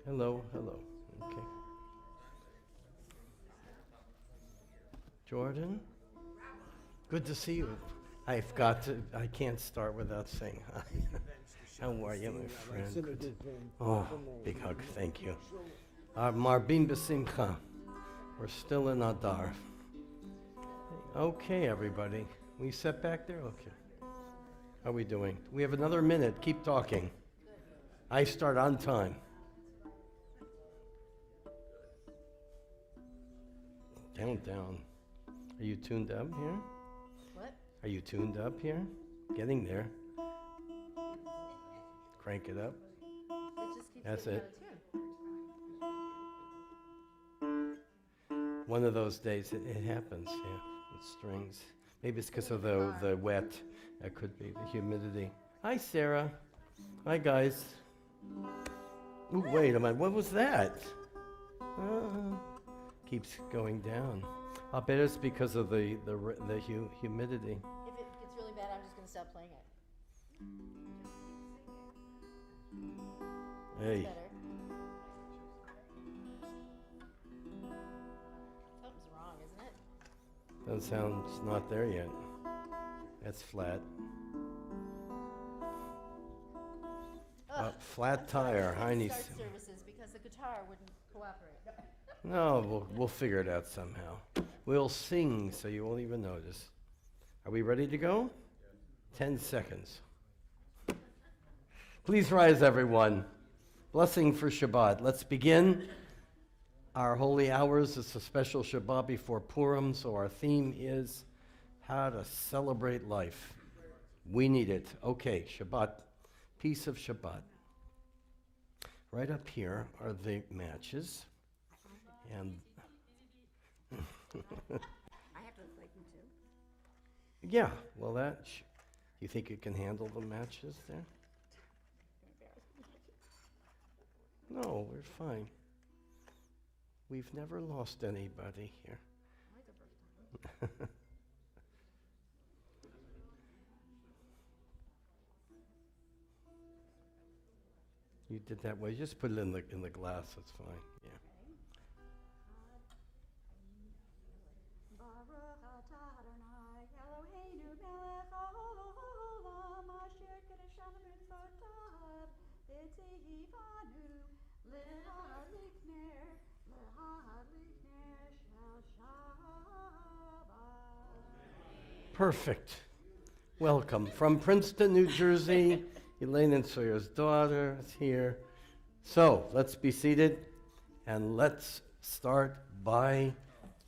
Hello, hello. Okay. Jordan, good to see you. I can't start without saying hi. How are you, my friend? Good. Oh, big hug, thank you. Marbim b'simcha. We're still in Adar. Okay, everybody. We sit back there? Okay. How are we doing? We have another minute. Keep talking. I start on time. Down. Are you tuned up here? What? Are you tuned up here? Getting there. Crank it up. It just keeps That's getting it. out of tune. One of those days it happens, yeah, with strings. Maybe it's because of the wet. That could be the humidity. Hi, Sarah. Hi, guys. Ooh, wait a minute. What was that? Keeps going down. I'll bet it's because of the humidity. If it gets really bad, I'm just going to stop playing it. Hey. Better. Something's wrong, isn't it? That sound's not there yet. That's flat. Flat tire. Heine's. Start services because the guitar wouldn't cooperate. No, we'll figure it out somehow. We'll sing so you won't even notice. Are we ready to go? 10 seconds. Please rise, everyone. Blessing for Shabbat. Let's begin our holy hours. It's a special Shabbat before Purim, so our theme is how to celebrate life. We need it. Okay, Shabbat. Piece of Shabbat. Right up here are the matches. And I have to like them too. yeah, well, you think you can handle the matches there? No, we're fine. We've never lost anybody here. You did that way. Just put it in the glass. That's fine. Yeah. Perfect. Welcome from Princeton, New Jersey. Elaine and Sawyer's daughter is here. So let's be seated and let's start by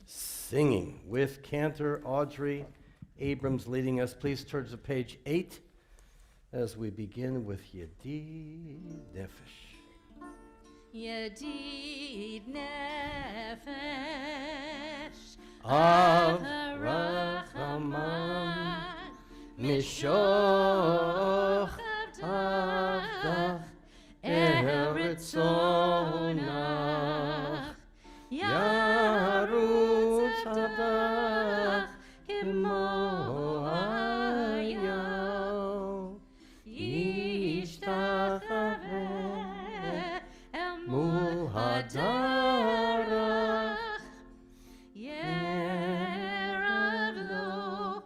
singing with Cantor Audrey Abrams leading us. Please turn to page 8 as we begin with Yedid Nefesh. Yedid Nefesh Avrachaman Mishoch Avdach El Ritzonach Yarutz Avdach Kemo Hayal Yishtachaveh El Mul Hadarach Yerav Lo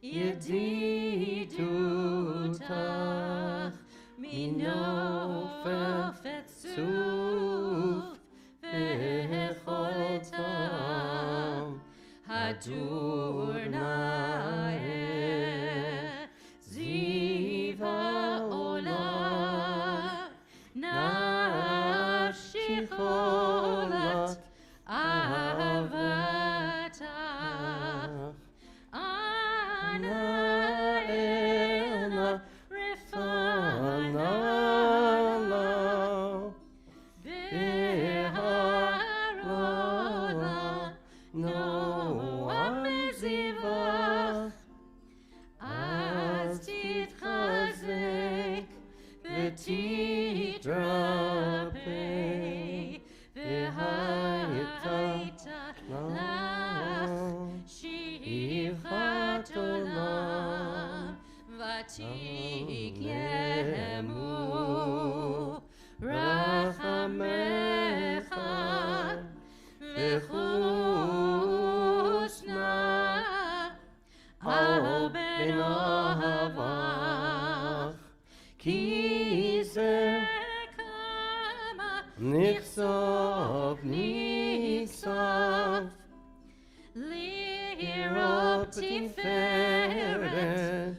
Yedidutach Minofel Fetzuf Vechol Tam Hadur Naeh Ziv HaOlam Nafshi Cholat Ahavatach Ana Elna Refana Lo Beharona Noam Zivach Az Titchazek V'titrapei V'hayita Nichsov, Nichsov, Lirop Tiferet,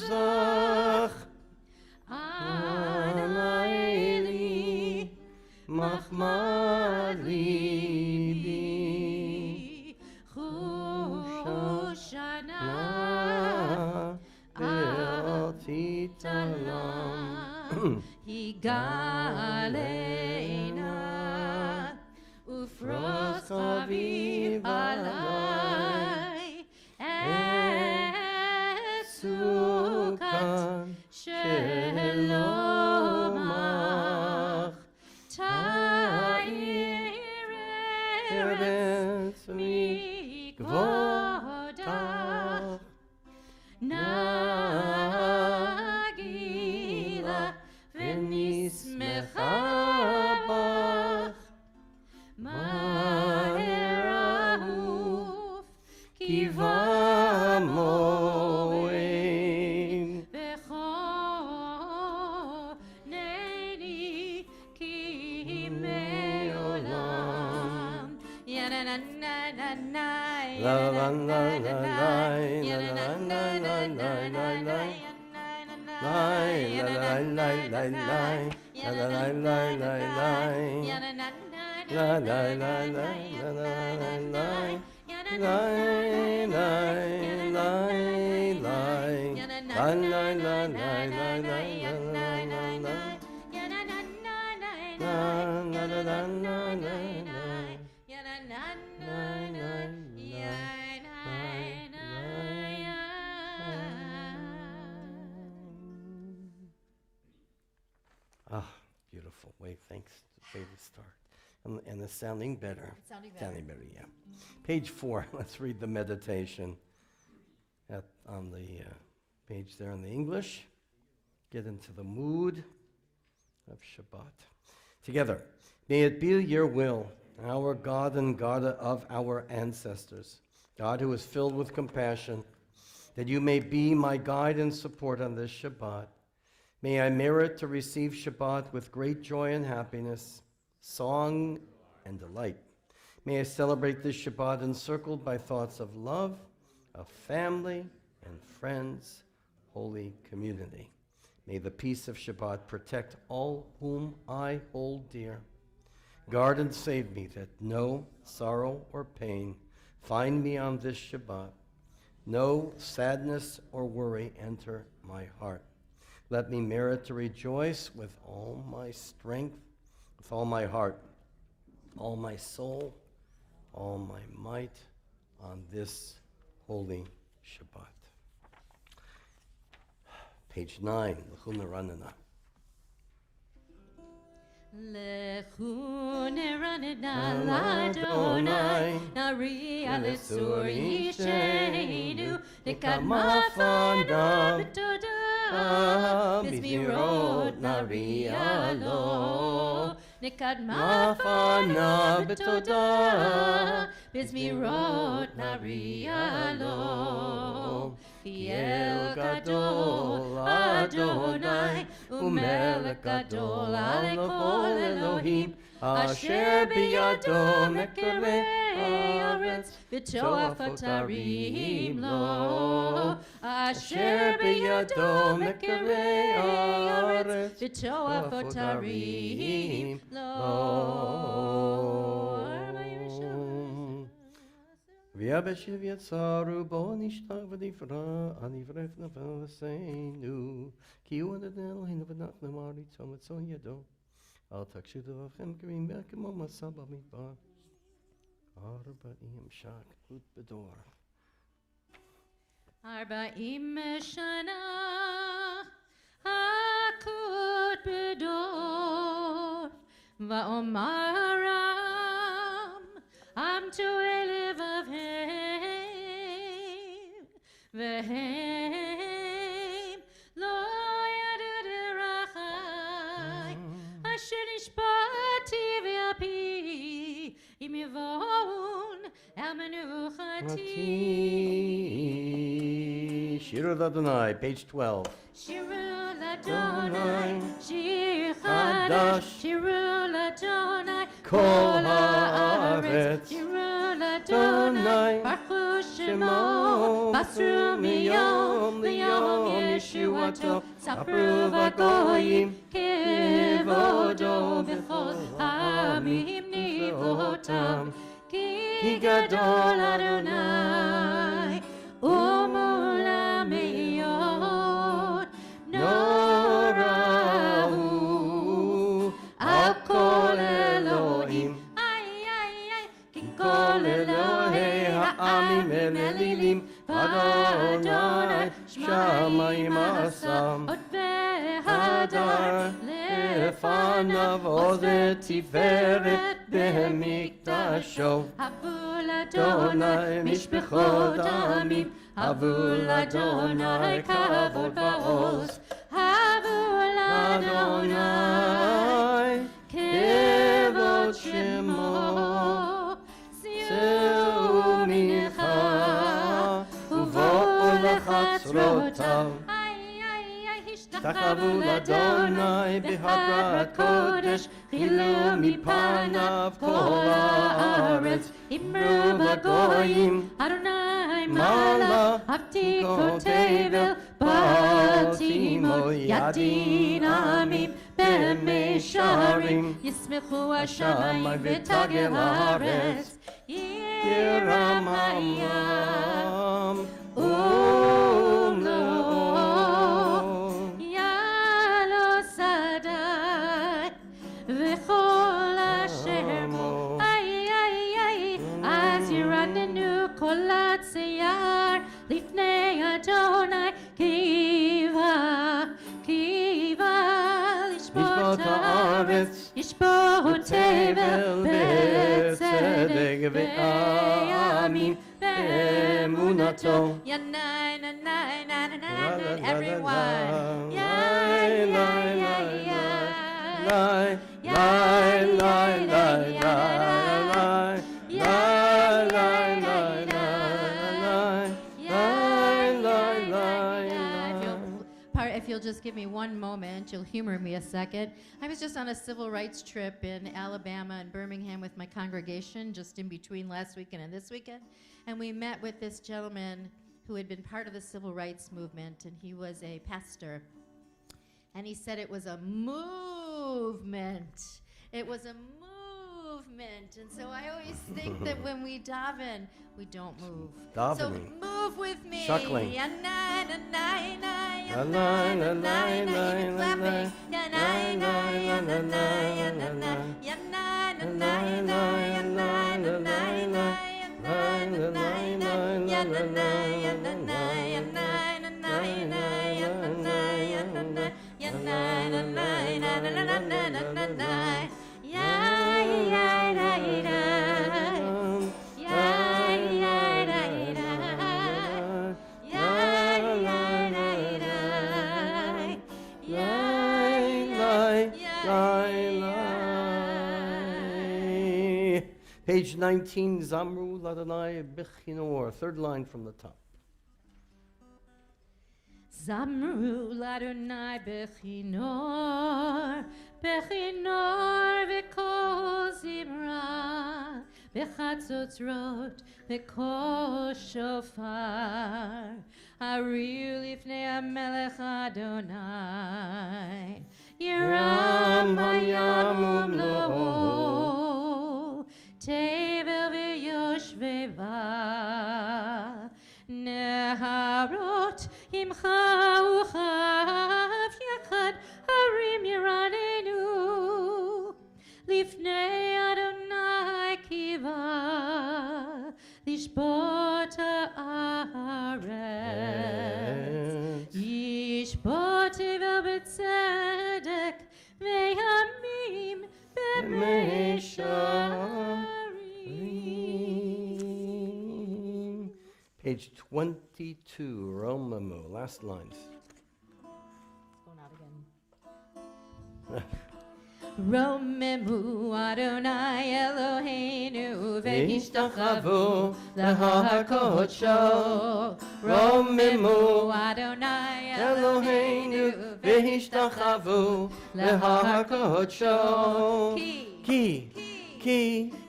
Uzach, Anaeli, Machmad Libi, Hoshana, Be'otitalam, Higalena, Ufros Chaviv Alai, Sukat Shelomach, Ta'ir Eretz Mikvodach, Nagila v'nismecha bach, Maher ahuf kiva moed, v'choneni ki me'olam. Ya-na-na-na-na-na, La-la-la-la-la, ya-na-na-na-na-na, Ah, beautiful. Way to start. And it's sounding better. It's sounding better. Sounding better, yeah. Page 4, let's read the meditation on the page there in the English. Get into the mood of Shabbat. Together, may it be your will, our God and God of our ancestors, God who is filled with compassion, that you may be my guide and support on this Shabbat. May I merit to receive Shabbat with great joy and happiness, song and delight. May I celebrate this Shabbat encircled by thoughts of love, of family and friends, holy community. May the peace of Shabbat protect all whom I hold dear. Guard and save me that no sorrow or pain find me on this Shabbat. No sadness or worry enter my heart. Let me merit to rejoice with all my strength, with all my heart, all my soul, all my might on this holy Shabbat. Page 9, L'chu Neranena. L'chu neranena l'Adonai, Nariya l'tzur yishenu, L'kadma fana b'toda, B'zmirot nariya lo, L'kadma fana b'toda, B'zmirot nariya lo. Ki el gadol Adonai, umelech gadol alei kol Elohim, asher biyado mekirei haaretz, v'toafot harim lo. Asher biyado mekirei haaretz, v'toafot harim lo. V'yabeshiv yatsaru bo nishtach v'nifra anivref nefeseinu ki hu adonai Eloheinu v'nachnu ma'aretz v'matzon yado al takshidu v'chem k'rim k'mo masah b'midbar arba'im shakut b'dor. Arba'im shana akut b'dor va'omaram am to live of him v'hem lo yadu derachai asher nishbati v'api im yivon el menuchati. Shir Adonai, page 12. Shir Adonai, Shir Kadash, Shirul Adonai, Kol haaretz, Shirul Adonai, Adonai, Baruch Shemo, Shemo, Basru miyom liyom Yeshuato, Sapru v'goyim, Kevodo b'chol ha'amim nivotam, Ki gadol Adonai, U'mulam me'od, Norahu, Al kol Elohim, Ki kol Elohei ha'amim elilim, Adonai Shamayim asam, Od ve'hadar לפניו עוז ותפארת במקדשו. Havul אדוני Adonai משפחות העמים, Havul Adonai kavod va'oz, Havul Adonai kevod shemo, Se'u mincha uva'u לחצרותיו. תחבו לאדוני בהדרת קודש, חילו מפניו כל הארץ, אמרו בגויים, אדוני מעלה, הבטיקו תבל, בתימו ידין עמים, במישרים, ישמחו השמיים ותגל הארץ, ירם הים ומלואו. וכל אשר בו, אז ירננו כל הצייר לפני אדוני, קיבה לשפוט הארץ, ישפוט תבל בצדק ועמים באמונתו. ינאי נאי נאי נאי everyone, ינאי נאי נאי Lai, lai, lai, lai, lai, lai, lai, lai, lai, lai, If you'll just give me one moment, you'll humor me a second. I was just on a civil rights trip in Alabama and Birmingham with my congregation, just in between last weekend and this weekend. And we met with this gentleman who had been part of the civil rights movement, and he was a pastor. And he said it was a movement. It was a movement. And so I always think that when we daven, we don't move. Davening. So move with me. Chuckling. Page 19, Zamru Ladonai Bechinor, third line from the top. Zamru l'Adonai bechinor, bechinor v'kol zimra, b'chatzotzrot v'kol shofar, ariu lifnei hamelech Adonai, yiram hayam umlo'o, tevel v'yoshveva, Neharot imcha uchav yachad harim yiranenu lifnei Adonai kiva lishbot haaretz yishbot tevel b'tzedek ve'yamim b'meisharim. Page 22, Romamu, last lines. Going out again. Romemu Adonai Eloheinu ve'ishtachavu l'har kodsho. Romemu Adonai Eloheinu והשתחוו להר קודשו.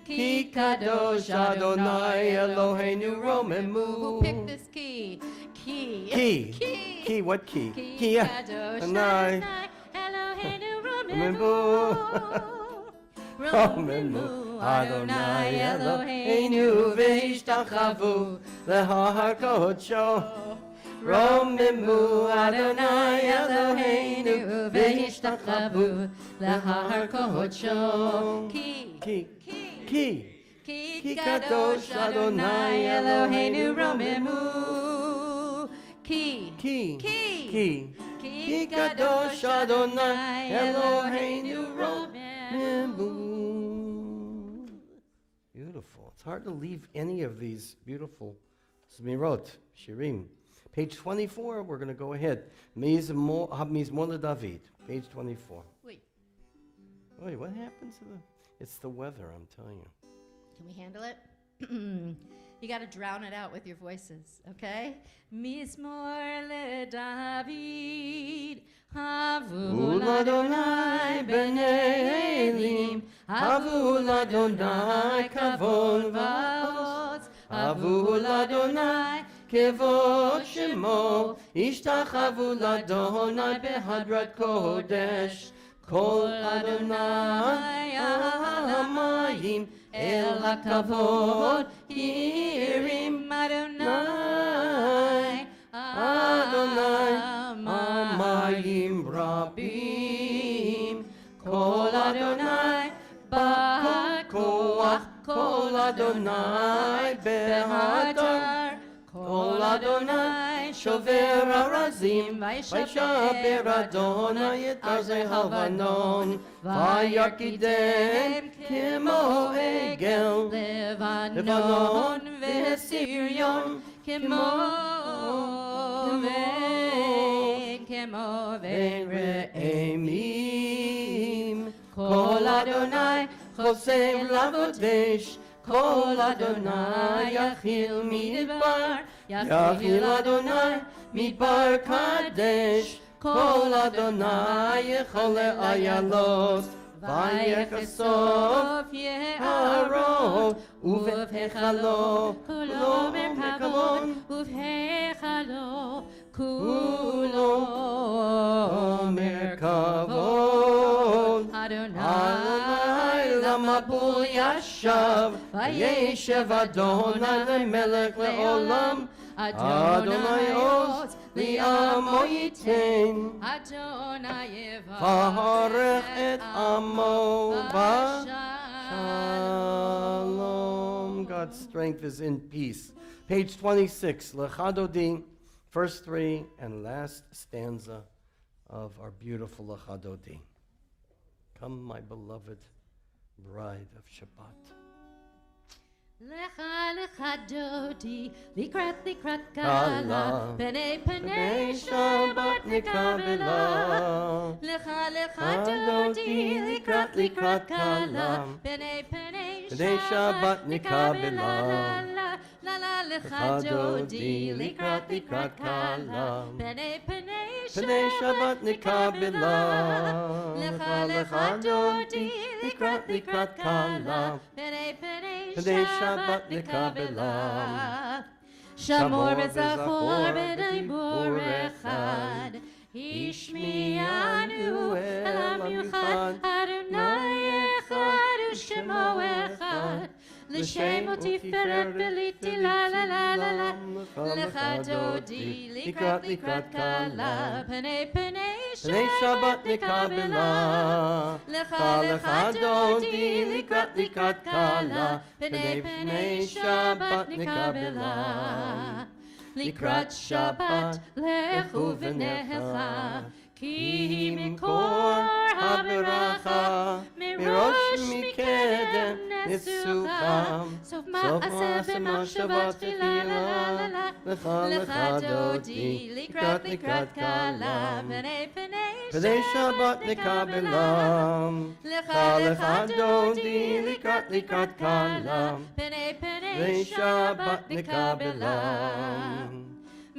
כי קדוש אדוני אלוהינו רוממו. Who picked this key? Key, what key? Ki kadosh Adonai Eloheinu romemu. רוממו אדוני אלוהינו והשתחוו להר קודשו. רוממו אדוני אלוהינו והשתחוו להר קודשו. כי קדוש אדוני אלוהינו רוממו. כי קדוש אדוני אלוהינו רוממו. Beautiful. It's hard to leave any of these beautiful Zmirot, Shirim. Page 24, we're going to go ahead. Mizmor David, page 24. Wait, Wait, what happens to the... It's the weather, I'm telling you. can we handle it? You got to drown it out with your voices, okay? Mizmor LeDavid, Havu Adonai b'nei Elim, Havu Adonai kavod va'oz, Havu Adonai kevod shemo, Ishtachavu Adonai behadrat kodesh, Kol Adonai ha'amayim, El hakavod hirim Adonai, Adonai amayim rabim, Kol Adonai ba'koach, Kol Adonai behadar, Kol Adonai shover arazim, Vayshaber Adonai et arzei havanon, Vayakidem kemo egel, Levanon ve'Sirion kemo ve're'emim, Kol Adonai chosem lavodesh, Kol Adonai yachil midbar, Yachil Adonai midbar kadesh, Kol Adonai yechol le'ayalos, Vayechasov ye'arov, uv'hechalo kulo merkavon, uv'hechalo kulo merkavon. Adonai lamabul yashav, vayeshev Adonai lemelech le'olam, Adonai oz li'amo yiten, Adonai v'harech et amo Shalom. God's strength is in peace. Page 26, Lechadodi, first three and last stanza of our beautiful Lechadodi. Come, my beloved bride of Shabbat. Lecha lecha dodi, likrat Kala, kala, penei penei Shabbat Shabbat nikabela. nikabela. Lecha lecha dodi, likrat kala, penei penei Shabbat nikabela. La la lecha dodi, likrat kala, penei penei Shabbat nikabela. Lecha dodi, likrat kala, penei penei Shabbat nikabela. Shamor v'zachor b'daibur echad, Ishmi'anu elam yuchad, Adonai echad u'shemo echad, L'shem u'tiferet v'liti la la la la la, Lecha dodi likrat kala, Penei penei Shabbat nikabela. Lecha dodi likrat kala, Penei penei Shabbat nikabela. Likrat Shabbat lechu v'necha, Ki mikor haberacha, Mirosh mikedem nesucham, Sof ma'aseh b'machshavat tchila la la la la, Lecha dodi likrat kala, Penei penei Shabbat nikabela. Lecha dodi likrat kala, Penei penei Shabbat Shabbat nikabela.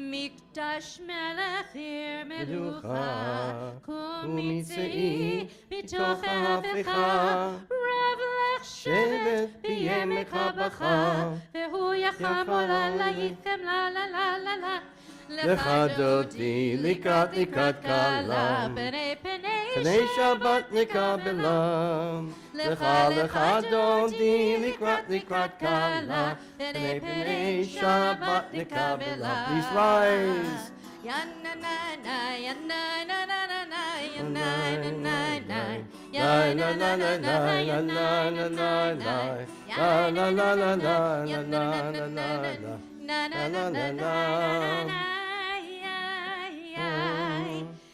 nikabela. מקדש מלך עיר מלוכה, מלוכה, ומצאי בתוך ההפיכה, רב לך שבט בימי הבכה, והוא יחמול עלייכם לה לה לה לה לה. לך דודי לקראת כלה, פני פני שבת נקבלה. לך דודי לקראת כלה, פני שבת נקבלה. Please rise. Ya na na na, ya na na na na na, ya na na na na, ya na na na na, ya na na na na, ya na na na na, ya na na na na, na na na na na,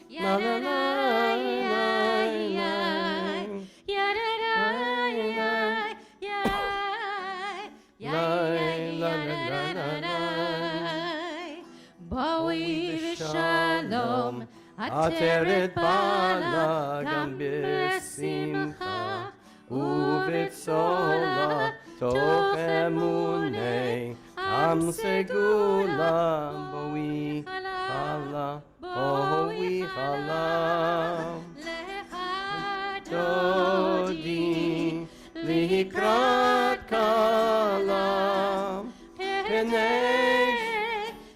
ya na na שלום, עטרת בעלה גם בשמחה ובצולה, תוך אמוני עם סגולה, בואי חלה, בואי חלה. לך דודי לקראת כלה, פני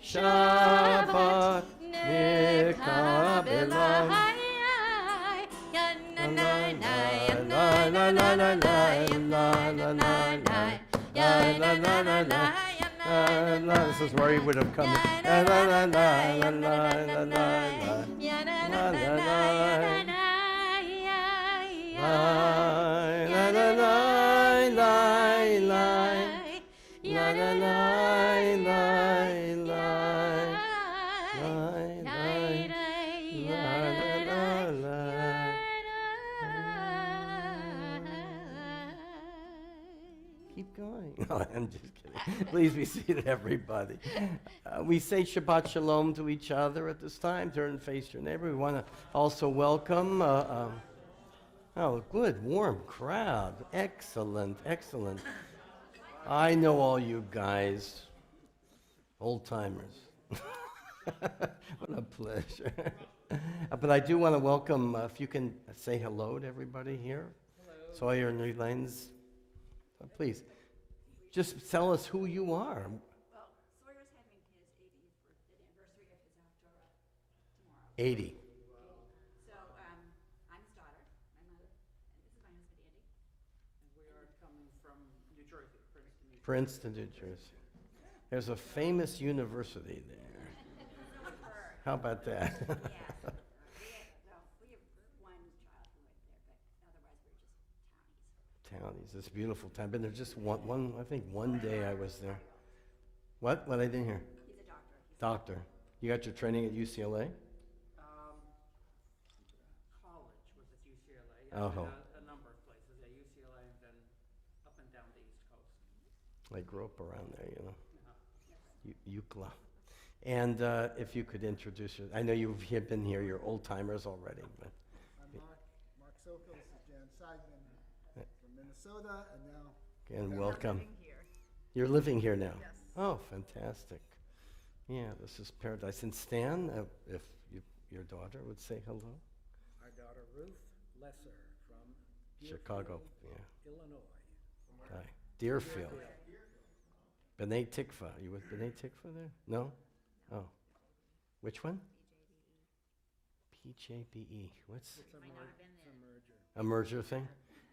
שבת נקבלה. This is where he would have come. Keep going. No, I'm just kidding. Please be seated, everybody. We say Shabbat Sholom to each other at this time. Turn and face your neighbor. We want to also welcome. Oh, good, warm crowd. Excellent, excellent. I know all you guys, old timers. What a pleasure. But I do want to welcome, if you can say hello to everybody here. Hello. Sawyer and Relaines. Please, just tell us who you are. Well, Sawyer's having his 80th birthday anniversary of his doctorate tomorrow. 80. So I'm his daughter, my mother, and this is my husband, Andy. And we are coming from New Jersey, Princeton, Princeton, New Jersey. There's a famous university there. How about that? Yeah. We have one child who went there, but otherwise we're just townies. Townies, it's a beautiful town. Been there just one, I think one day I was there. What? What I didn't hear? He's a doctor. Doctor. You got your training at UCLA? college was at UCLA. Oh. I've been a number of places at UCLA and then up and down the East Coast. I grew up around there, you know. Uh-huh. UCLA. And if you could introduce your, I know you've been here, you're old timers already, but I'm Mark Sokol, this is Jan Seidman from Minnesota, and now again, welcome. You're living here now? Yes. Oh, fantastic. Yeah, this is paradise. And Stan, if your daughter would say hello? Our daughter Ruth Lesser from Chicago, Deerfield, yeah. Illinois. Hi. Deerfield. B'nai Tikva. You with B'nai Tikva there? No? Oh. Which one? PJBE. What's It's a merger. a merger thing?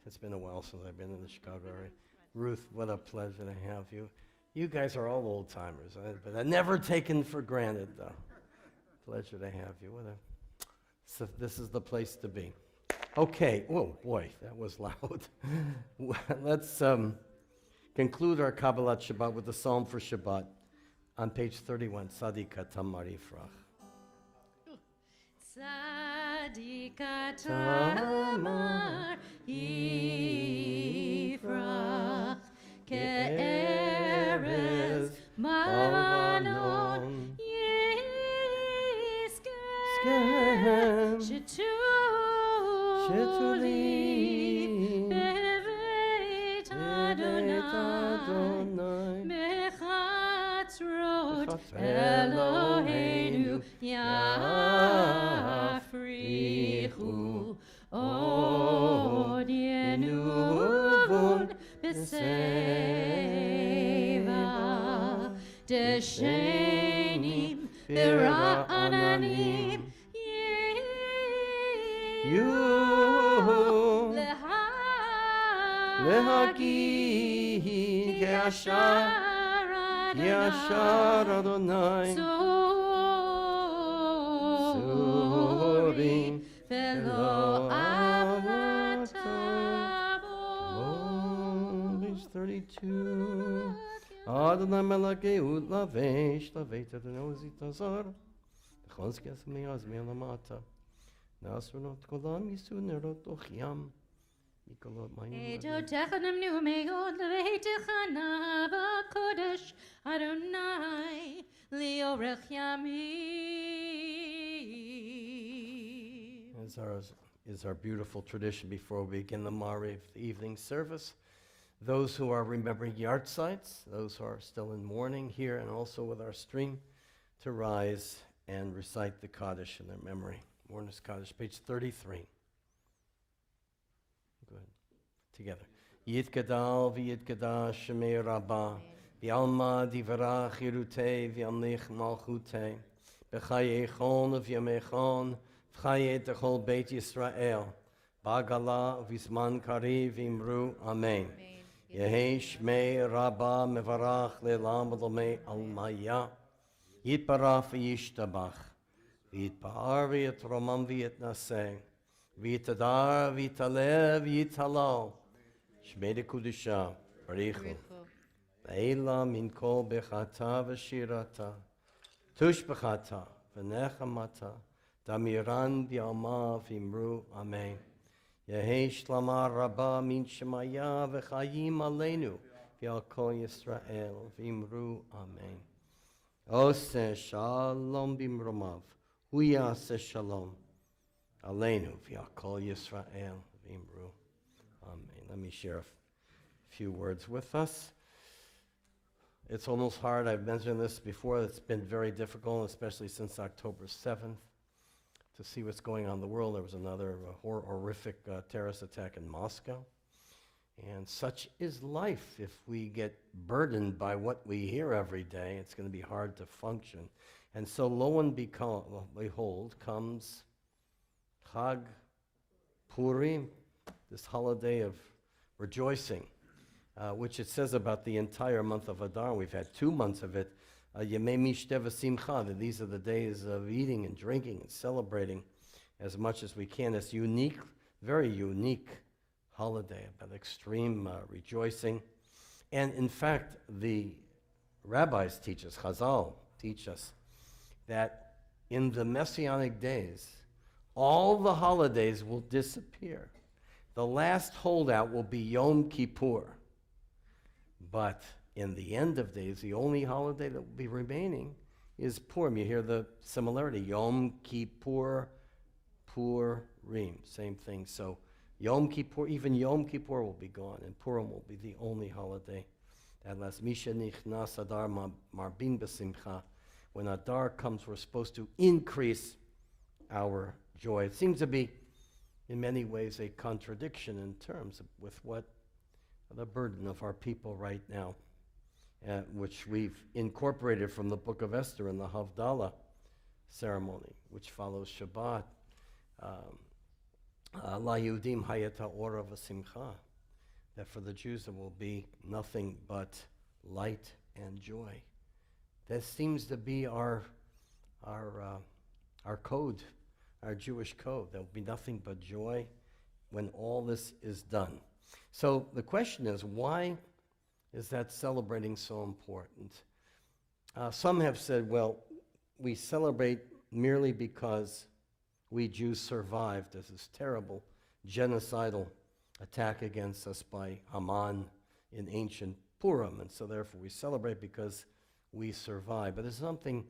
It's been a while since I've been in the Chicago area. Ruth, what a pleasure to have you. You guys are all old timers, but I never taken for granted, though. Pleasure to have you. So this is the place to be. Okay. Oh boy, that was loud. Let's conclude our Kabbalat Shabbat with the Psalm for Shabbat on page 31. Tzadika tamar yifrach. Tzadika tamar yifrach ke'erez mavanon yiskem shetuli beveit Adonai mechatzrot Eloheinu B'seva Deshenim Bira'ananim You Lehagi Yashar Adonai Surim Velo Verse 32 Adonai Melakeu Lavesh Lavet Adonai Zitazar Chonskes Meaz Melamata Nasrunot Kolam Yisu Nerot Ochyam Mikolot Mayim Eto Techanim Nu Meod Leitechana Kodesh Adonai Liorech Yamim. As is our beautiful tradition before we begin the Mariv, the evening service. Those who are remembering yahrzeits, those who are still in mourning here and also with our stream, to rise and recite the Kaddish in their memory. Mourner's Kaddish, page 33. Go ahead. Together. Yitgadal v'yitgadash shemei rabbah v'alma divarach yirutei v'yamlich malchutei b'chayechon v'yamechon v'chayet echol beit Yisrael b'agala v'zman kariv v'imru Amen. Yehi shmei rabbah mevarach le'lam v'lomei almaya yitbarach v'yishtabach v'yitpa'ar v'yitromam v'yitnaseh v'yitadar v'yitaleh v'yitalal Shmei de Kudusha, Barichu, Ve'ela min kol bechata v'shirata, tush bechata v'nechamata, damiran v'yalma v'imru, Amen. Yehi shlama rabba min shemaya v'chayim aleinu, v'yal kol Yisrael v'imru, Amen. Ose shalom b'imromav, hu yaseh shalom, aleinu v'yal kol Yisrael v'imru, Amen. Let me share a few words with us. It's almost hard. I've mentioned this before. It's been very difficult, especially since October 7th, to see what's going on in the world. There was another horrific terrorist attack in Moscow. And such is life. If we get burdened by what we hear every day, it's going to be hard to function. And so lo and behold comes Chag Purim, this holiday of rejoicing, which it says about the entire month of Adar. We've had 2 months of it. Yemei Mishteh v'Simcha, that these are the days of eating and drinking and celebrating as much as we can. This unique, very unique holiday about extreme rejoicing. And in fact, the rabbis teach us, Chazal teach us, that in the Messianic days, all the holidays will disappear. The last holdout will be Yom Kippur. But in the end of days, the only holiday that will be remaining is Purim. You hear the similarity. Yom Kippur, Purim. Same thing. So Yom Kippur, even Yom Kippur will be gone, and Purim will be the only holiday that lasts. Misha nichnas Adar marbin b'simcha. When Adar comes, we're supposed to increase our joy. It seems to be in many ways a contradiction in terms of with what the burden of our people right now, which we've incorporated from the book of Esther in the Havdalah ceremony, which follows Shabbat. La Yudim hayata ora v'simcha, that for the Jews there will be nothing but light and joy. That seems to be our code, our Jewish code. There will be nothing but joy when all this is done. So the question is, why is that celebrating so important? Some have said, well, we celebrate merely because we Jews survived this terrible genocidal attack against us by Haman in ancient Purim, and so therefore we celebrate because we survived. But there's something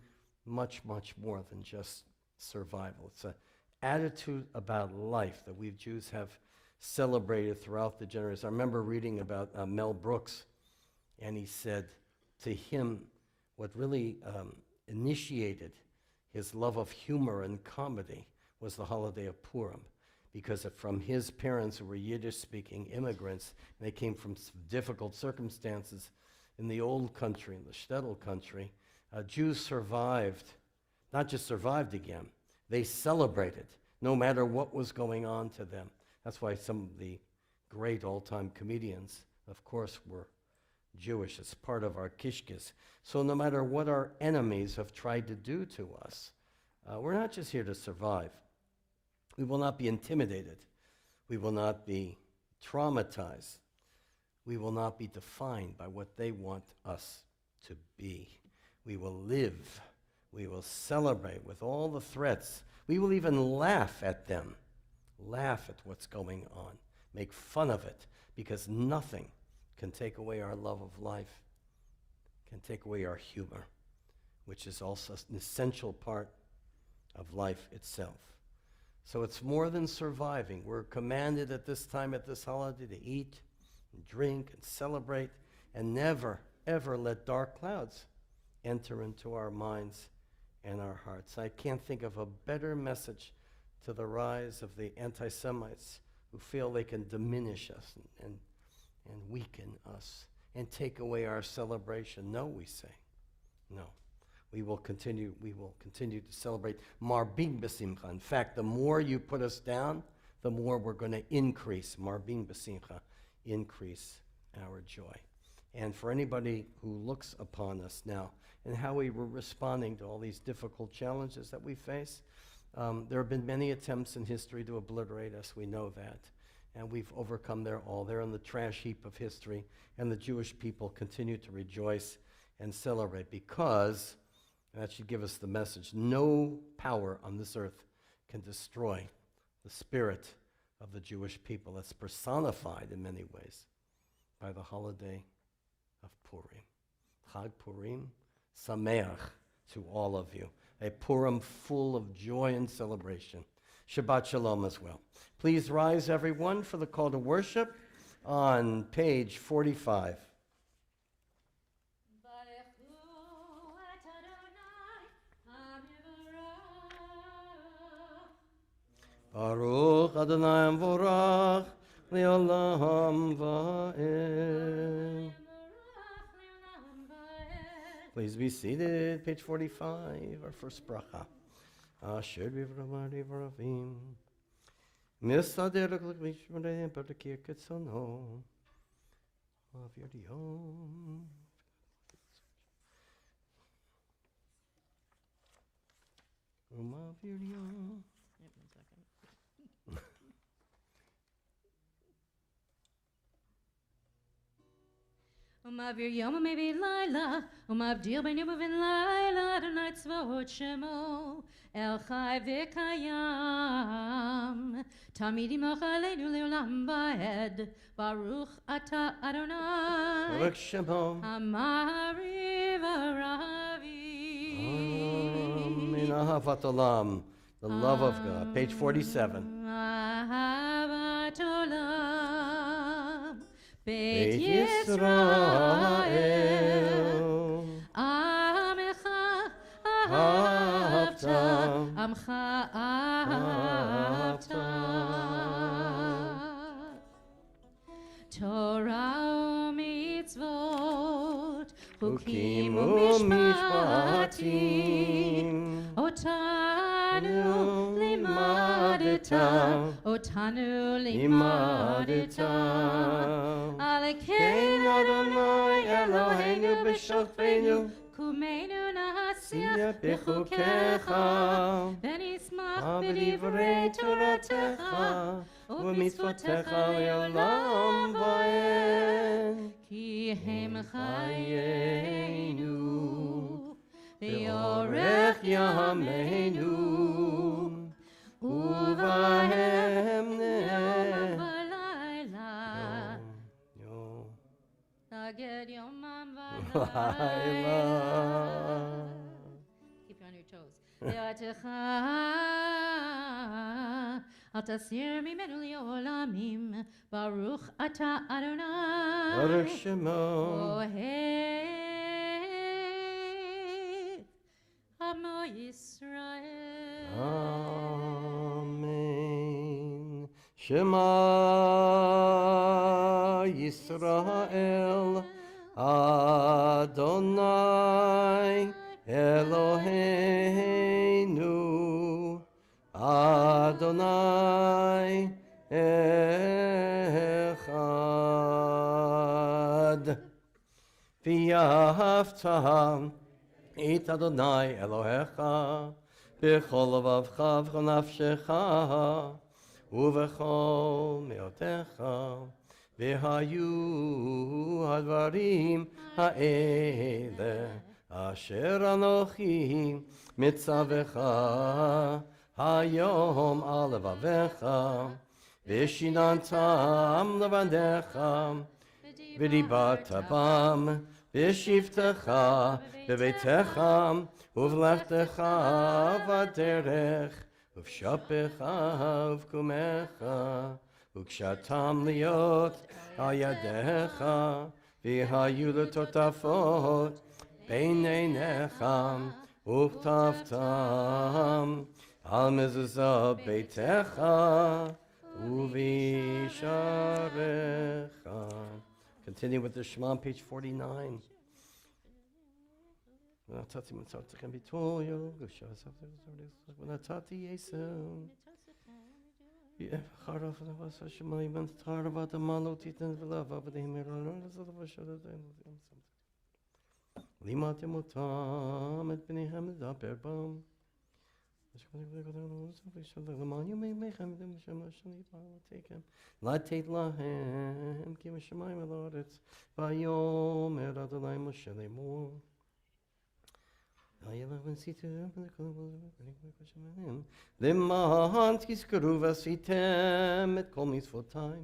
much, much more than just survival. It's an attitude about life that we Jews have celebrated throughout the generations. I remember reading about Mel Brooks, and he said to him what really initiated his love of humor and comedy was the holiday of Purim, because from his parents who were Yiddish-speaking immigrants, and they came from difficult circumstances in the old country, in the shtetl country, Jews survived, not just survived again, they celebrated no matter what was going on to them. That's why some of the great all-time comedians, of course, were Jewish. It's part of our kishkis. So no matter what our enemies have tried to do to us, we're not just here to survive. We will not be intimidated. We will not be traumatized. We will not be defined by what they want us to be. We will live. We will celebrate with all the threats. We will even laugh at them, laugh at what's going on, make fun of it, because nothing can take away our love of life, can take away our humor, which is also an essential part of life itself. So it's more than surviving. We're commanded at this time, at this holiday, to eat and drink and celebrate, and never, ever let dark clouds enter into our minds and our hearts. I can't think of a better message to the rise of the anti-Semites who feel they can diminish us and weaken us and take away our celebration. No, we say. No. We will continue to celebrate Marbin B'Simcha. In fact, the more you put us down, the more we're going to increase, Marbin B'Simcha, increase our joy. And for anybody who looks upon us now and how we were responding to all these difficult challenges that we face, there have been many attempts in history to obliterate us. We know that. And we've overcome them all. They're on the trash heap of history. And the Jewish people continue to rejoice and celebrate because, and that should give us the message, no power on this earth can destroy the spirit of the Jewish people. That's personified in many ways by the holiday of Purim. Chag Purim Sameach to all of you. A Purim full of joy and celebration. Shabbat Shalom as well. Please rise, everyone, for the call to worship on page 45. Baruch Adonai Vorach Le'olam Va'ed. Please be seated. Page 45, our first bracha. Asher v'vramari v'ravim. Misader l'kvishmare b'rakir ketzono. Avir yom. Avir yom. Umavir yom maybe Lila, umavdil ben yom ben Lila, Adonai tzvaot shemo, El chai v'kayam, Tamid imoch aleinu le'olam va'ed, Baruch ata Adonai, Baruch Shemo. Amari v'ravi. Amen. Ahavat Olam, the love of God. Page 47. Ahavat olam, Beit Beit Yisrael. Amecha ahavta, Amcha ahavta. Torah u'mitzvot, Chukim u'mishpatim, Otanu limadeta, Otanu limadeta. Kein Adonai Eloheinu b'shofenu, Kumeinu nahasiach Siya b'chukecha, V'nismach b'divrei Toratecha, u'mitzvotecha le'olam va'ed. Ki hem chayenu V'yorech yameinu, uvahem v'layla Naged yomam V'layla. Keep you on your toes. Ve'atecha al tasir mimenu li'olamim Baruch ata Adonai Baruch Shemo. Ohev Amo Yisrael. Amen. Shema Yisrael Adonai Eloheinu Adonai Echad. V'yahavta et Adonai Elohecha b'chol levavcha v'chol nafshecha ובכל מאותיך, והיו הדברים האלה אשר אנוכי מצווך היום על לבביך, ושיננתם לבניך, ודיברת בם בשבתך בביתך ובלכתך בדרך ובשפך ובקומך, וקשתם להיות על ידיך, והיו לטוטפות בין עיניך, וכתבתם על מזוזות ביתך ובשעריך. Continue with the Shema, page 49. ונתתי מצוותיכם ביטויו, ונתתי יסוד. חרב לבס השמיים, ונתחרב האדמה לא תיתן ולהבה עבדיהם ירענו לעשות ובשעריהם. לימדתם אותם את בניהם לדבר בם. למען ימיכם בשם השני פעלותיכם, לתת להם כי משמיים אל הארץ, ויאמר אדוני משה לאמור. למען תזכרו ועשיתם את כל מצוותיי,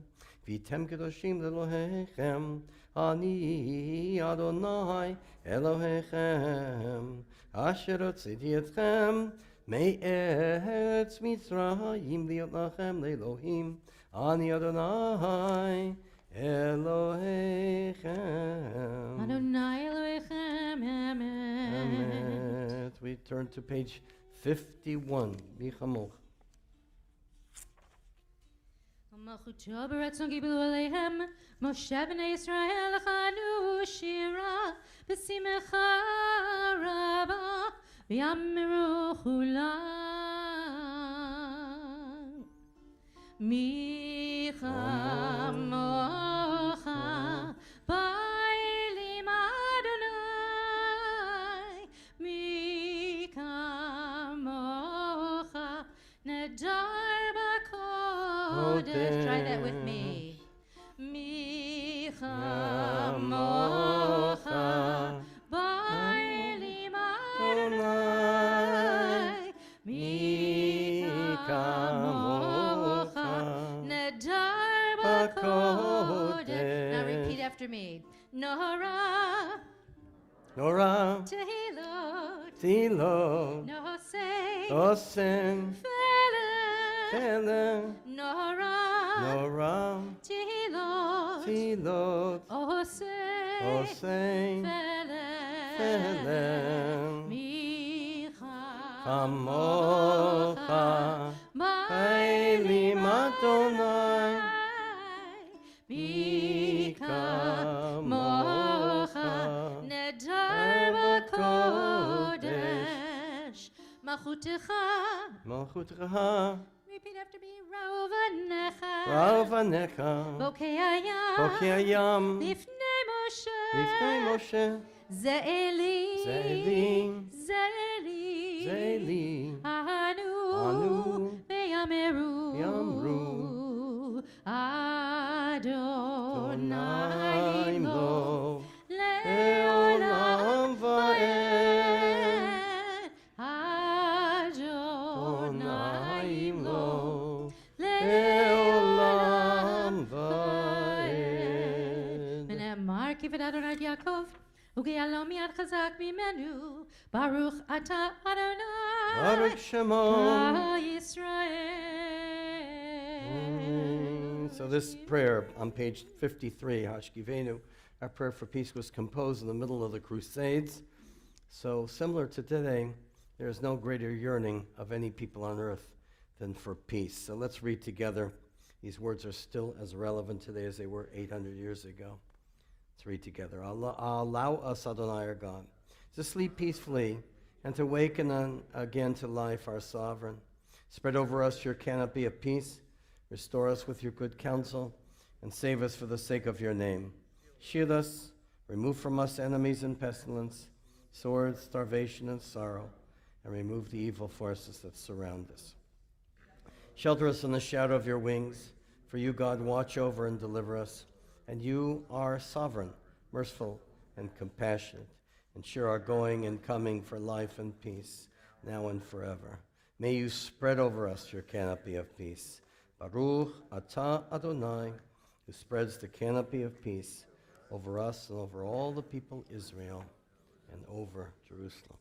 והייתם קדושים לאלוהיכם, אני אדוני אלוהיכם, אשר הוצאתי אתכם מארץ מצרים להיות לכם לאלוהים, אני אדוני אלוהיכם. Adonai Elohechem, Amen. Amen. We turn to page 51. Bichamoch. ומלכותו ברצון קיבלו עליהם, משה בני ישראל לחנו שירה בשמחה רבה, ויאמרו כולם, מי כמוך באלים אדוני, מי כמוך נדר בקודש. Try that with me. מי כמוך באלים אדוני, מי כמוך נדר בקודש. Now repeat after me. Nora, Nora, Tehilot, Tilo, Nosei, Osen, Tele, Nora, Nora, Tehilot, Tilot, Osei, Osen, Felem, Micha, Kamocha, Bailim Adonai, Micha, Mocha, Nedar B'Kodesh, Malchutecha. Malchutcha, Repeat after me. Rauvanecha, Ravanecha, Bokei Hayam, Bokei Hayam, Lifnei Moshe, Lifnei Moshe, Ze'eli, Ze'eli, Ze'eli, Ze'eli, Anu, Anu, Ve'yameru, Yamru, Adonai lo, Le'olam va'ed, Adonai lo, Le'olam va'ed. ונאמר כבד אדוני יעקב, וכיהלום יד חזק ממנו, ברוך אתה אדוני, Baruch Shemo. Yisrael. So this prayer on page 53, Hashkivenu, our prayer for peace, was composed in the middle of the Crusades. So similar to today, there is no greater yearning of any people on earth than for peace. So let's read together These words are still as relevant today as they were 800 years ago. Let's read together. Allow us, Adonai, our God, to sleep peacefully and to waken again to life, our sovereign. Spread over us your canopy of peace. Restore us with your good counsel, and save us for the sake of your name. Shield us, remove from us enemies and pestilence, sword, starvation, and sorrow, and remove the evil forces that surround us. Shelter us in the shadow of your wings, for you, God, watch over and deliver us, and you are sovereign, merciful, and compassionate. Ensure our going and coming for life and peace, now and forever. May you spread over us your canopy of peace. Baruch atah Adonai, who spreads the canopy of peace over us and over all the people Israel and over Jerusalem.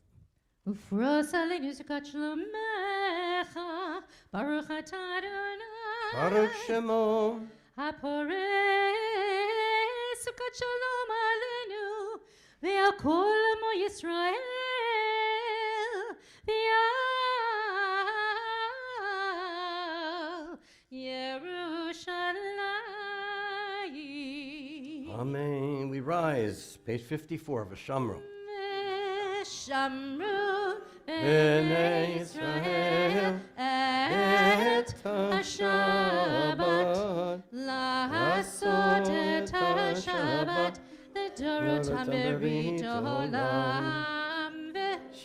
Ufros aleinu sukat shlomecha, Baruch atah Adonai. Baruch Shemo. Hapore sukat shalom aleinu, ve'al kol amo Yisrael, ve'al Yerushalayim. Amen. We rise. Page 54 of Shamru. Shamru B'nei Yisrael et HaShabbat, לעשות את השבת לדורות המרית העולם,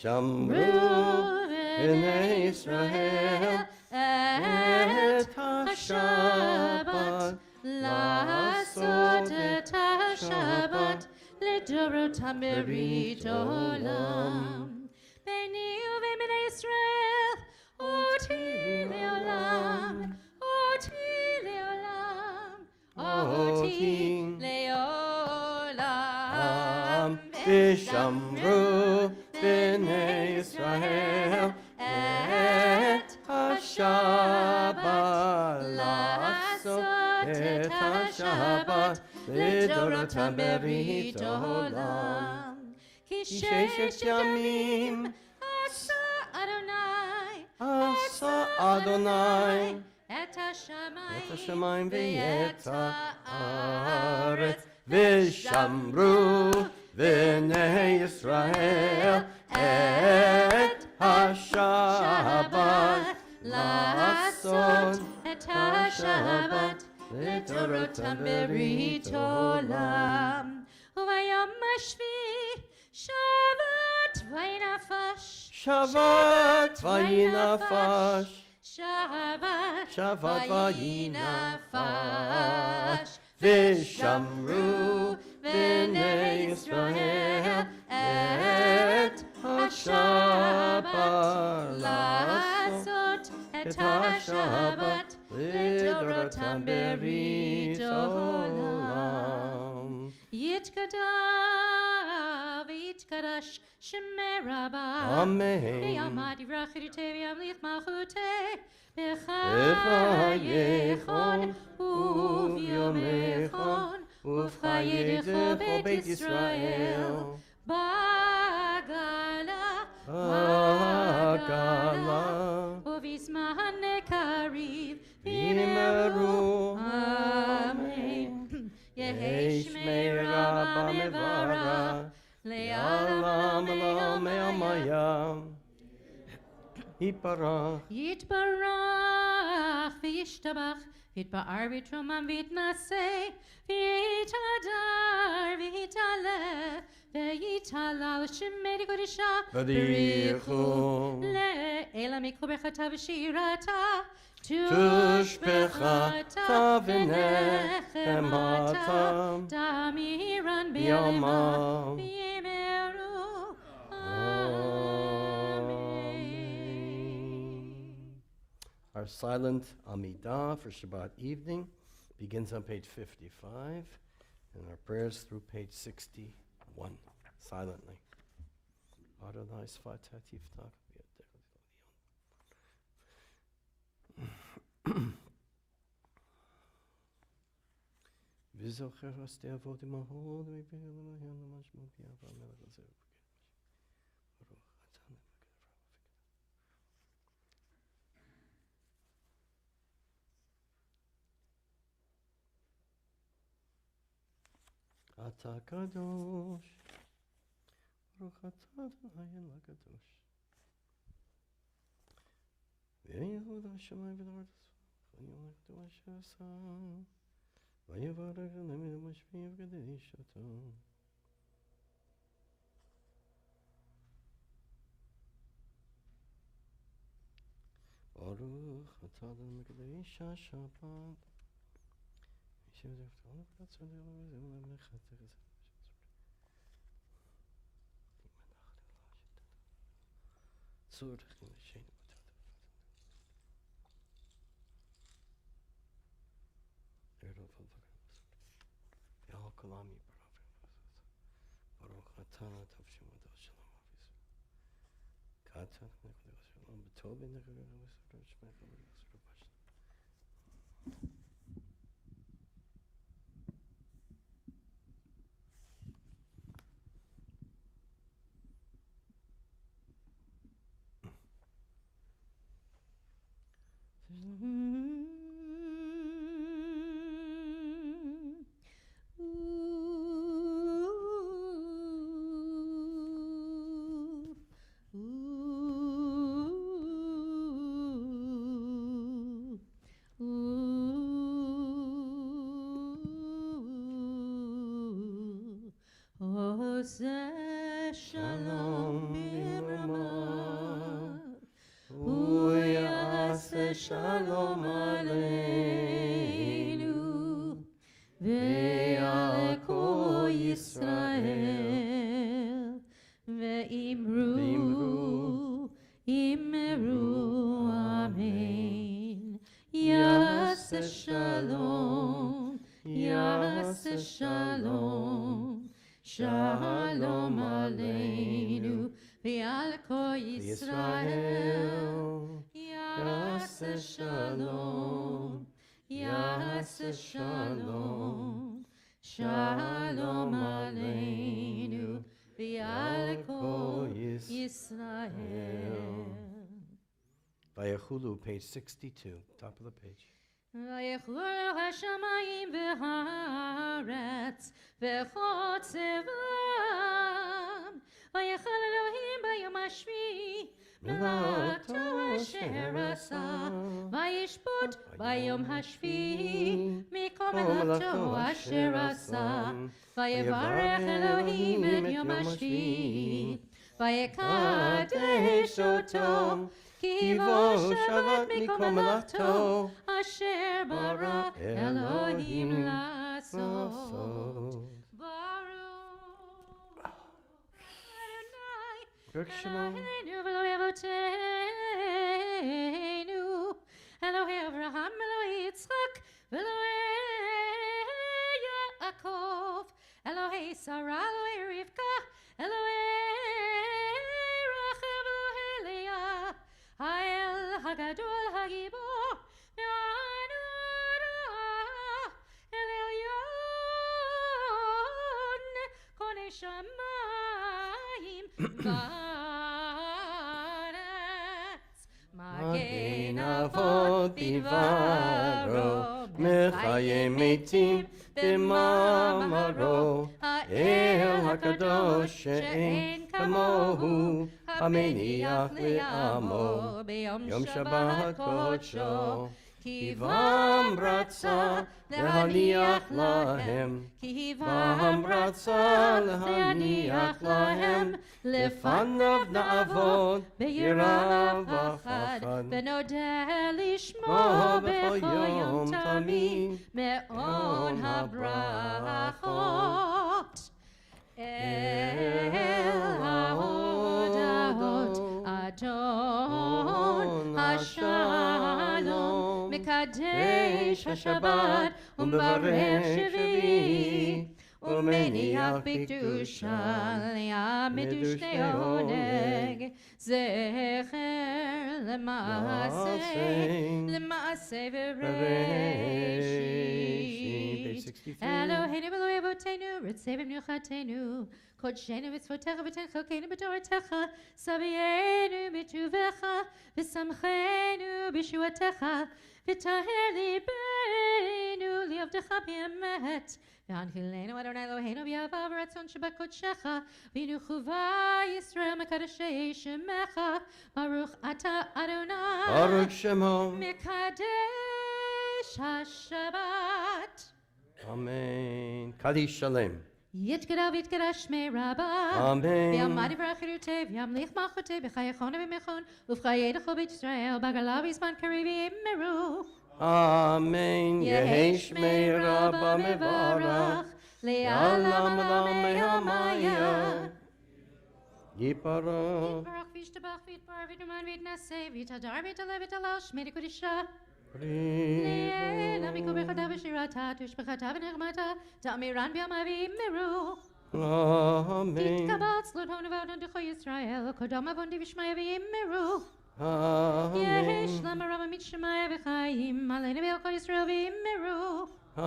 Shamru B'nei Yisrael את השבת, לעשות את השבת לדורות המרית העולם. ביני ובין בני ישראל, אותי לעולם, אותי לעולם, אותי לעולם. ושמרו בני ישראל את השבת, לעשות את השבת לדורות המרית העולם. כי ששת ימים עשה אדוני, עשה אדוני את את השמיים ואת ואת הארץ, ושמרו בני ישראל את השבת, לעשות את השבת לדורות המרית עולם. וביום השביעי שבת וינפש, שבת וינפש, שבת שבת וינפש, ושמרו בני ישראל את השבת, לעשות את השבת לדורות המרית העולם. יתגדל ויתקדש שמי רבה, אמן. ויעמד יברח ידיתי וימליך מלכותי בחייכון וביומכון ובחייך בית ישראל. בעגלה, בעגלה, ובזמן קריב ואמרו אמן. יהי שמי שמי רבה רבה מברך לעולם לעולם לעולם הים. יתברך יתברך וישתבח ויתפאר ויתרומם ויתנשא ויתהדר ויתעלה ויתהלל שמי קודשה בריחו לאלה מקרוא ברכתה ושירתה תושבחתה ונחמתה תמירן ביומם. בימינו Our silent Amidah for Shabbat evening begins on page 55, and our prayers through page 61, silently. Adonai Sfatat Yiftach V'zocher hastei avot imahod v'yipir l'mayan l'mashmut yava melech l'zeh Baruch atah אתה קדוש, ברוך אתה אדוני הקדוש. ויהוד השמיים והארץ, ויום הכתוב אשר עשה, ויברך אלוהים ומשפיע וקדש אותו. ברוך אתה אדוני מקדש השבת. ברוך אתה תבשם ודל שלום אביס. קאצה נקודה שלום בטוב נקודה שלום שמח ובשם. עושה שלום במרומיו, הוא יעשה שלום עלינו ועל כל ישראל, ואמרו אמן. יעשה שלום, יעשה שלום, שלום עלינו ועל כל ישראל. יעשה שלום, יעשה שלום, שלום עלינו ועל כל ישראל. Vayachulu, page 62, top of the page. ויכלו השמיים והארץ וכל צבאם, ויכל אלוהים ביום השביעי מלאכתו אשר עשה, וישפוט ביום השביעי מכל מלאכתו אשר עשה. ויברך אלוהים את יום השביעי ויקדש אותו, כי בו שבת מכל מלאכתו אשר ברא אלוהים לעשות. ברוך אדוני אלוהינו ואלוהי אבותינו, אלוהי אברהם אלוהי יצחק ואלוהי יעקב, אלוהי שרה אלוהי רבקה, אלוהי רחל ואלוהי לאה, האל הגדול הגיבור אל עליון קונה שמיים וארץ, מגן אבות בדברו, מחיה מתים במאמרו, האל הקדוש שאין כמוהו, המניח לעמו ביום שבת קודשו. כי בם רצה להניח להם, כי בם רצה להניח להם, לפניו נעבוד ביראה ופחד, ונודה לשמו בכל יום תמיד מעון הברכות. אל ההודעות אדון השלום, מקדש השבת ומברך שביעי, ומניח בקדושה ליעמד ושני עונג, זכר למעשה וראשית. אלוהינו ואלוהי אבותינו, רצה במנוחתנו, קודשנו וצוותיך ותן חלקנו בתורתך, שביענו בטובך, ושמחנו בישועתך, וטהר ליבנו לעבדך באמת, והנחילנו אדוני אלוהינו באהבה ורצון שבקודשך, ונוכבה ישראל מקדשי שמך, ברוך אתה אדוני, Baruch Shemo. מקדש השבת. Amen. Kaddish Shalem. יתגדל ויתקדש שמי רבה, Amen. ויעמד יברך חירותי, וימליך מלכותי בחייכון ובמכון, ובחיי דכל בית ישראל, בגלה בזמן קריב יאמרו. Amen. יהי Yehi שמי Shmei רבה Rabba מברך, Mevarach. לעלם עלמי המיה. Yipara. יתברך וישתבח ויתפאר ויתנומן ויתנשא, ויתהדר ויתעלה ויתהלל שמי לקודשה. לעילם יקום ברכתה ושירתה, תשבחתה ונחמתה, תאמירן בימיו ויאמרו. Amen. תתקבל צלות הון ובעדון דחו ישראל, קודם עוונדי ושמיה ויאמרו. יהי Amen. שלום הרב עמית שמיה וחיים, עלינו ועל כל ישראל ויאמרו. Amen. עשה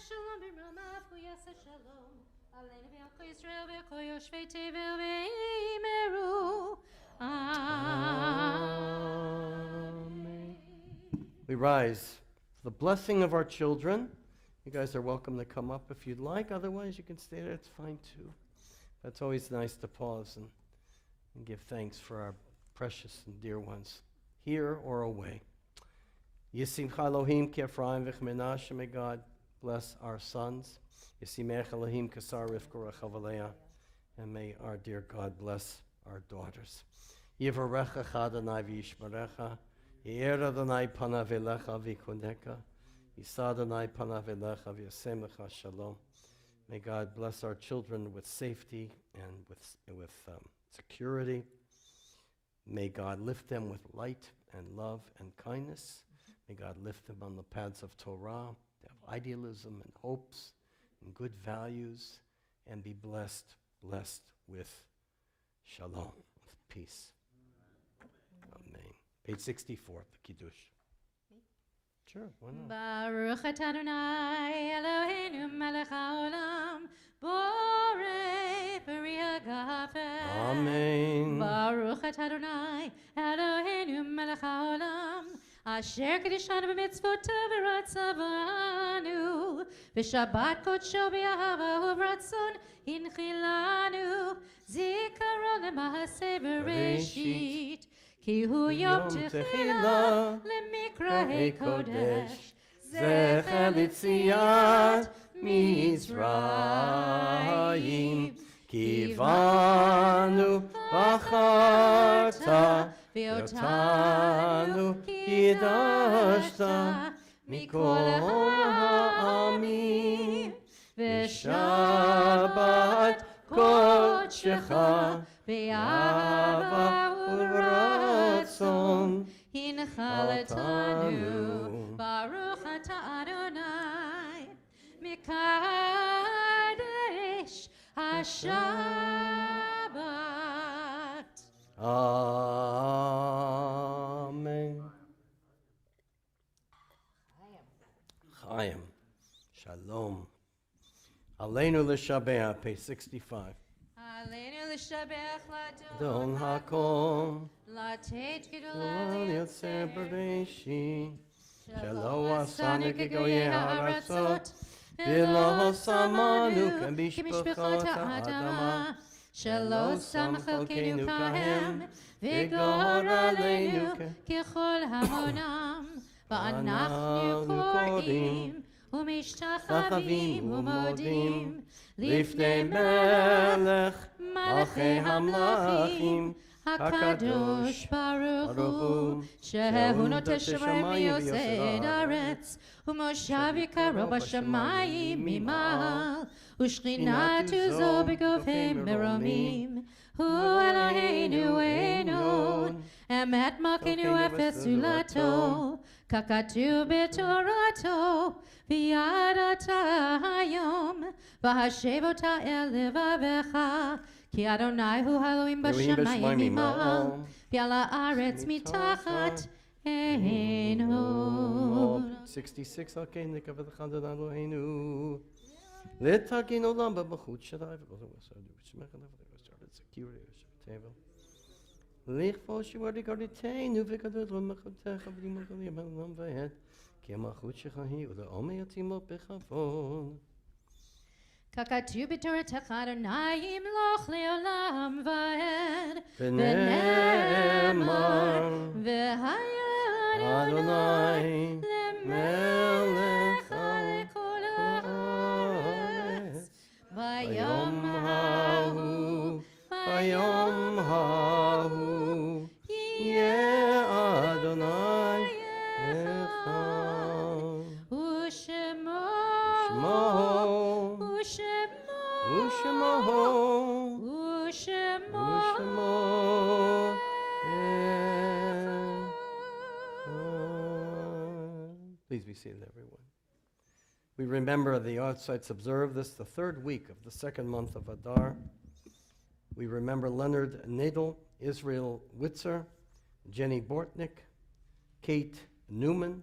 שלום ברמך ויעשה שלום, עלינו ועל כל ישראל ועל כל יושבי תבל ויאמרו. Amen. We rise for the blessing of our children. You guys are welcome to come up if you'd like. Otherwise, you can stay there. It's fine too. But it's always nice to pause and give thanks for our precious and dear ones, here or away. Yisimcha Elohim ki Ephraim v'chmenashe. May God bless our sons. Yisimech Elohim kasar Rivka Rechav. And may our dear God bless our daughters. Yivarecha Adonai v'yishmerecha. Ye'er Adonai panav elecha v'yikoneka. Yisa Adonai panav elecha v'yasem lecha shalom. May God bless our children with safety and with security. May God lift them with light and love and kindness. May God lift them on the paths of Torah, of idealism and hopes and good values, and be blessed with shalom, with peace. Amen. Page 64, the Kiddush. Sure, why not? Baruch atah Adonai Eloheinu melech haolam, borei peri hagafen. Amen. Baruch atah Adonai Eloheinu melech haolam, asher kedishanu b'mitzvotav v'ratzavanu, v'shabbat kodsho b'ahava u'v'ratzon hinchilanu, zikaron lema'aseh v'reshit, ki hu yom techila למקראי קודש, זכר ליציאת מצרים, כי בנו בחרת, ואותנו קידשת מכל העמים, ושבת קודשך באהבה וברצון הנחלתנו. ברוך אתה אדוני מקדש השבת. Amen. Chaim. Shalom. Aleinu l'shabea, page 65. עלינו לשבח Don לאדון hakom. לתת גדולה Lo ליוצר yotzer b'reishi. שלא עשנו עשנו כגויי הארצות ולא שמנו כמשפחות האדמה, שלא שם חלקנו כהם וגור עלינו ככל המונם, ואנחנו קוראים ומשתחווים ומודים לפני מלך מלכי המלכים הקדוש ברוך הוא, שהוא נוטה שמיים ויוסד הארץ, ומושב יקרו בשמיים ממעל, ושכינתו זו בגובה מרומים. הוא אלוהינו עינון, אמת מלכנו אפס זולתו, ככתוב בתורתו, וידעת היום, והשב אותה אל לבבך, כי אדוני הוא אלוהים בשמיים ממעל, ועל הארץ מתחת עינו. 66, okay, נקווה לך אדוני אלוהינו. לתקין עולם במלכות שדי וכל המסעדו ושמך לבדך ושרת סקיורי ושבתבל. לכבוד שיעור דקרתנו וקדוש למלכותך ולמלכותי המלום ועד. כי המלכות שלך היא ולעולמי יתימו בכבוד. ככתוב בתורתך אדוני ימלוך לעולם ועד ונאמר והיה אדוני למלך מלך על כל הארץ ביום ההוא ביום ההוא יהיה אדוני אחד. ושמו ושמו Please be seated, everyone. We remember the Artsites observe this the third week of the second month of Adar. We remember Leonard Nadel, Israel Witzer, Jenny Bortnick, Kate Newman,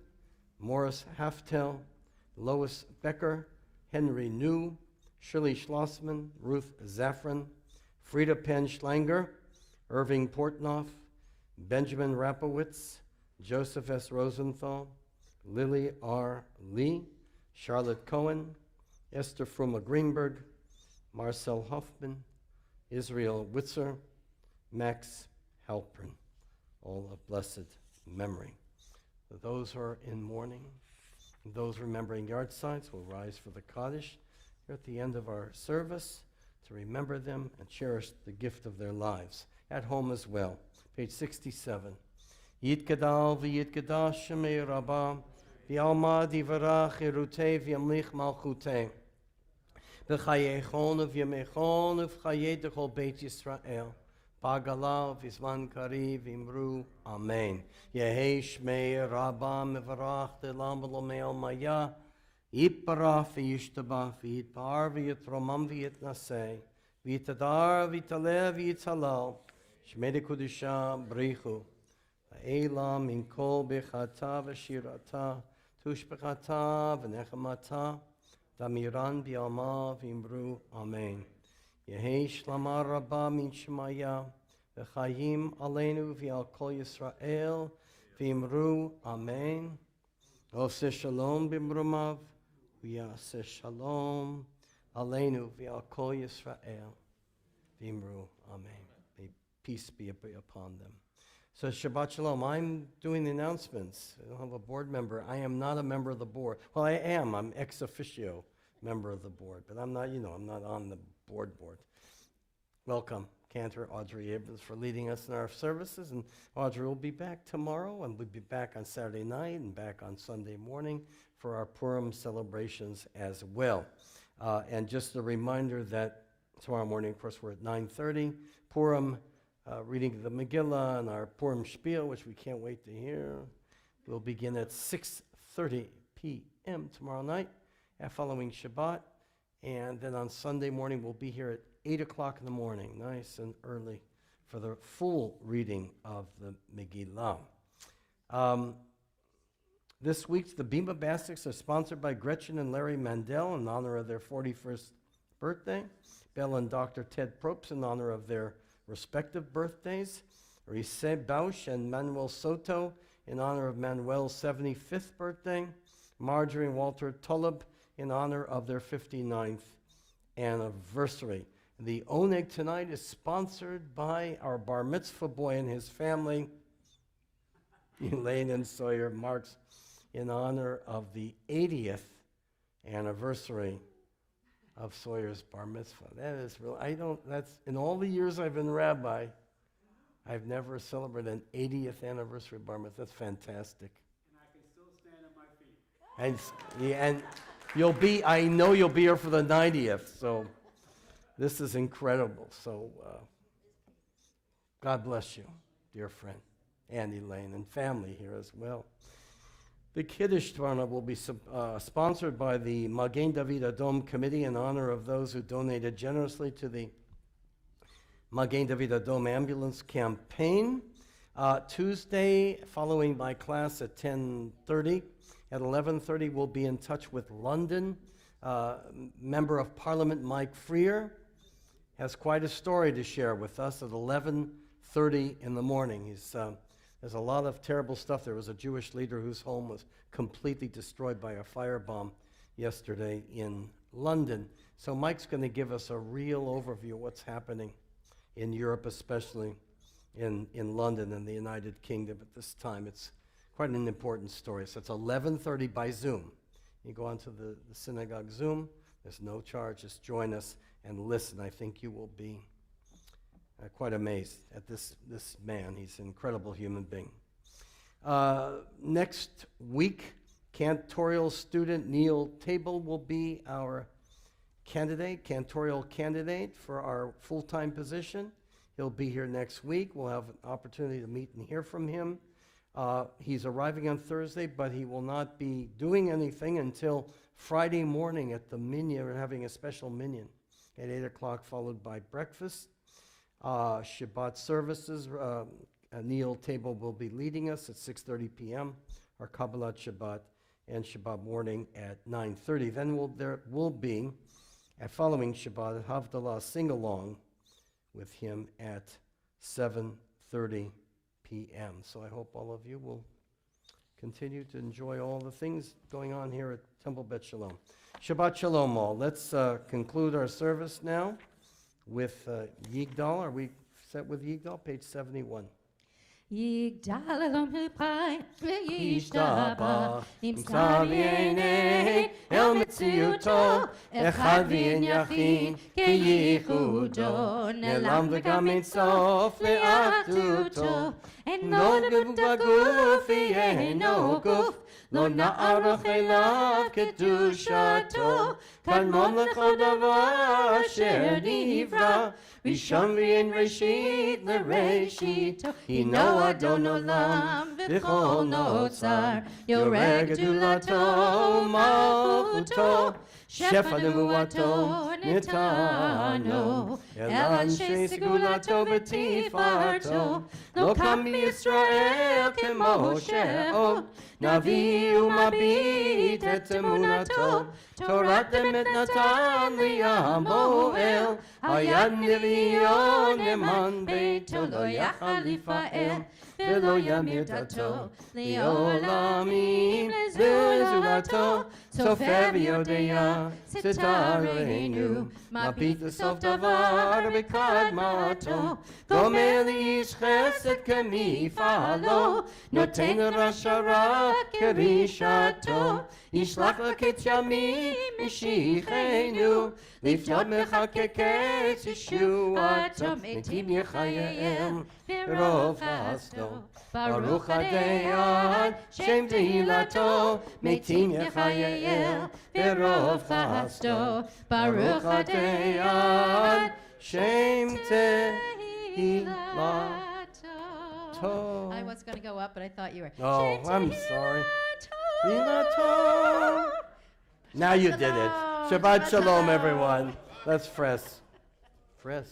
Morris Haftel, Lois Becker, Henry New, Shirley Schlossman, Ruth Zaffron, Frida Penn Schlanger, Irving Portnoff, Benjamin Rapowitz, Joseph S. Rosenthal, Lily R. Lee, Charlotte Cohen, Esther Fruma Greenberg, Marcel Hoffman, Israel Witzer, Max Halpern, all of blessed memory. For those who are in mourning, and those remembering yard signs will rise for the Kaddish here at the end of our service to remember them and cherish the gift of their lives. At home as well. Page 67. Yitgadal v'yitgadash shemei rabbah v'yalma divarach irutei v'yamlich malchutei v'chayechon v'yamechon v'chayei dechol Beit Yisrael Pagala v'zman kariv imru Amen. Yehei shmei rabbah mevarach delam v'lomei maya yitbarach v'yishtabach v'yitbar v'yitromam v'yitnasei v'yitadar v'yitaleh v'yitalal Shmei Kudusha Brichu Elam min kol bechata v'shirata tushbechata v'nechamata damiran bi'alma v'imru Amen. Yehei shlama rabba min shemaya v'chayim aleinu v'al kol Yisrael v'imru Amen. Oseh shalom b'mrumav v'yaseh shalom aleinu v'al kol Yisrael v'imru Amen. Peace be upon them. So Shabbat Shalom. I'm doing the announcements. I don't have a board member. I am not a member of the board. Well, I am. I'm ex officio member of the board, but I'm not, I'm not on the board. Welcome, Cantor Audrey Abrams, for leading us in our services. And Audrey will be back tomorrow, and we'll be back on Saturday night and back on Sunday morning for our Purim celebrations as well. And just a reminder that tomorrow morning, of course, we're at 9:30. Purim reading the Megillah and our Purim Spiel, which we can't wait to hear. We'll begin at 6:30 p.m. tomorrow night, following Shabbat. And then on Sunday morning, we'll be here at 8 o'clock in the morning, nice and early, for the full reading of the Megillah. This week, the Bima Baskets are sponsored by Gretchen and Larry Mandel in honor of their 41st birthday. Bell and Dr. Ted Probst in honor of their respective birthdays. Rise Bausch and Manuel Soto in honor of Manuel's 75th birthday. Marjorie and Walter Tulleb in honor of their 59th anniversary. The Oneg tonight is sponsored by our bar mitzvah boy and his family, Elaine and Sawyer Marks, in honor of the 80th anniversary of Sawyer's bar mitzvah. That is real. That's in all the years I've been rabbi, I've never celebrated an 80th anniversary bar mitzvah. That's fantastic. And I can still stand on my feet. And I know you'll be here for the 90th, so this is incredible. So God bless you, dear friend, and Elaine, and family here as well. The Kiddush Tvarna will be sponsored by the Magen David Adom Committee in honor of those who donated generously to the Magen David Adom Ambulance Campaign. Tuesday, following my class at 10:30. At 11:30, we'll be in touch with London. Member of Parliament Mike Freer has quite a story to share with us at 11:30 in the morning. He's There's a lot of terrible stuff. There was a Jewish leader whose home was completely destroyed by a firebomb yesterday in London. So Mike's going to give us a real overview of what's happening in Europe, especially in London and the United Kingdom at this time. It's quite an important story. So it's 11:30 by Zoom. You go onto the synagogue Zoom. There's no charge. Just join us and listen. I think you will be quite amazed at this man. He's an incredible human being. Next week, cantorial student Neil Table will be our cantorial candidate for our full-time position. He'll be here next week. We'll have an opportunity to meet and hear from him. He's arriving on Thursday, but he will not be doing anything until Friday morning at the minyan. We're having a special minyan at 8 o'clock, followed by breakfast. Shabbat services, Neil Table will be leading us at 6:30 p.m., our Kabbalat Shabbat, and Shabbat morning at 9:30. Then there will be, following Shabbat, Havdalah sing-along with him at 7:30 p.m. So I hope all of you will continue to enjoy all the things going on here at Temple Beth Sholom. Shabbat Shalom all. Let's conclude our service now with Yigdal. Are we set with Yigdal? Page 71. יגדל אלוהים מפי וישתבח, נמצא בעיני אל מציאותו, אחד ואין יחיד כייחודו, נעלם וגם אין סוף לאחדותו. אינו בגוף אינו גוף, לא נערוך אליו קדושתו, קדמון לכל דבר אשר נברא, ראשון ואין ראשית לראשיתו, הינו אדון עולם וכל נוצר, יורה גדולתו ומלכותו, שפע נבואתו נתנו, אל אנשי סגולתו בתפארתו, לא קם בישראל כמו שעוד, נביא ומביט את אמונתו, תורת אמת נתן לעם אוהל, היד נביאו נאמן ביתו, לא יכל לפעל ולא ימיר דתו, לעולמים לזולתו, סופר ויודע סתרנו, מביט לסוף דבר בקדמתו, גומל איש חסד כמפעלו, נותן לרשע רע כרישתו, ישלח לקץ ימים משיחנו, לפנות מחקקץ ישועתו, מתים יחייהם ברוב חסדו, ברוך הדיין שם תהילתו, מתים יחייהם ברוב חסדו, ברוך הדיין שם תהילתו. I was going to go up, but I thought you were. Oh, I'm sorry. Tehillah. Now you did it. Shabbat Shalom, everyone. Let's press. Press.